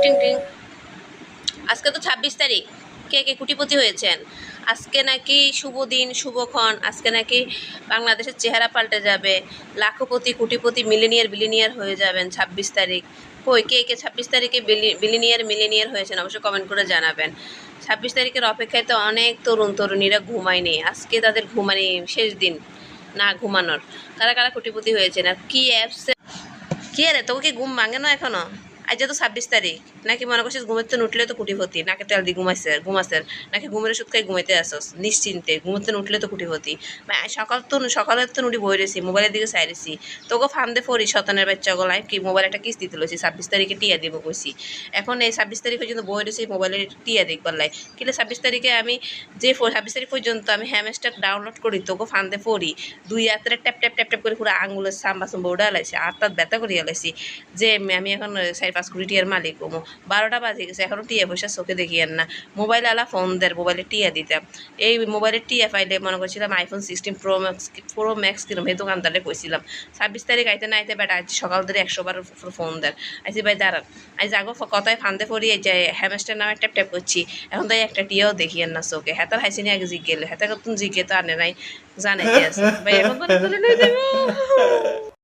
টিং টিং। আজকে তো 26 তারিখ, কে কে কোটিপতি হয়েছেন? আজকে নাকি শুভ দিন, শুভক্ষণ, আজকে নাকি বাংলাদেশের চেহারা পাল্টে যাবে, লাখপতি কোটিপতি বিলিনিয়ার হয়ে যাবেন 26 তারিখ। কই কে কে 26 তারিখে মিলিনিয়ার হয়েছেন? অবশ্যই কমেন্ট করে জানাবেন। 26 তারিখের অপেক্ষায় তো অনেক তরুণ তরুণীরা ঘুমায়নি, আজকে তাদের ঘুমানি শেষ দিন না ঘুমানোর। কারা কারা কোটিপতি হয়েছেন আর কি অ্যাপসে? কি আরে তোকে কি ঘুম ভাঙে না এখনো? আজ তো 26 তারিখ, নাকি মনে করছিস ঘুমের তো উঠলে তো কুটিপতি, নাকি তেল দিয়ে ঘুমাচ্ছে, নাকি ঘুমের ওষুধ খাই ঘুমাইতে আসস নিশ্চিন্তে? ঘুমোতে উঠলে তো কুটিপতি। সকালের তো নুটি বই রেছি, মোবাইলের দিকে চাইরেছি, তোকে ফান্দে ফরি শতানের বাচ্চা গলায় কি মোবাইল একটা কিস্তি তুলেছি, 26 তারিখে টিয়া দিব কইছি। এখন এই 26 তারিখ পর্যন্ত বই রেছি মোবাইলের টিয়া দেখবার লাই, কিন্তু 26 তারিখে আমি 26 তারিখ পর্যন্ত আমি হ্যামস্টার ডাউনলোড করি, তোকে ফান্দে ফরি দুই হাতের ট্যাপ ট্যাপ ট্যাপ ট্যাপ করে পুরো আঙুলের সাম্বা সাম্বা উড়া লাইছি, আর তার ব্যথা করিয়া লাইছি যে আমি এখন 4-5 কোটি টিয়ার মালিক হবো। 12টা বাজে গেছে, এখনো টিয়া পয়সা চোখে দেখিয়েন না। মোবাইল আলা ফোন দেয়, মোবাইলে টিয়া দিতাম। এই মোবাইলের টিয়া পাইলে মনে করছিলাম iPhone 16 প্রো ম্যাক্স কিনব, এই দোকানদারে কইছিলাম 26 তারিখ আইতে না আইতে বেটা আজ সকাল ধরে 100 বার ফোন দেয়। আইসি ভাই দাঁড়ান, আজ আগো কথায় ফান্দে পড়ি এই যে হ্যামস্টার নামে ট্যাপ ট্যাপ করছি, এখন তাই একটা টিয়াও দেখিয়েন না চোখে। হেতার হাইসিনি আগে জিজ্ঞেলে, হেতা কত জিজ্ঞে তো আনে নাই, জানাইতে আছে ভাই এখন তো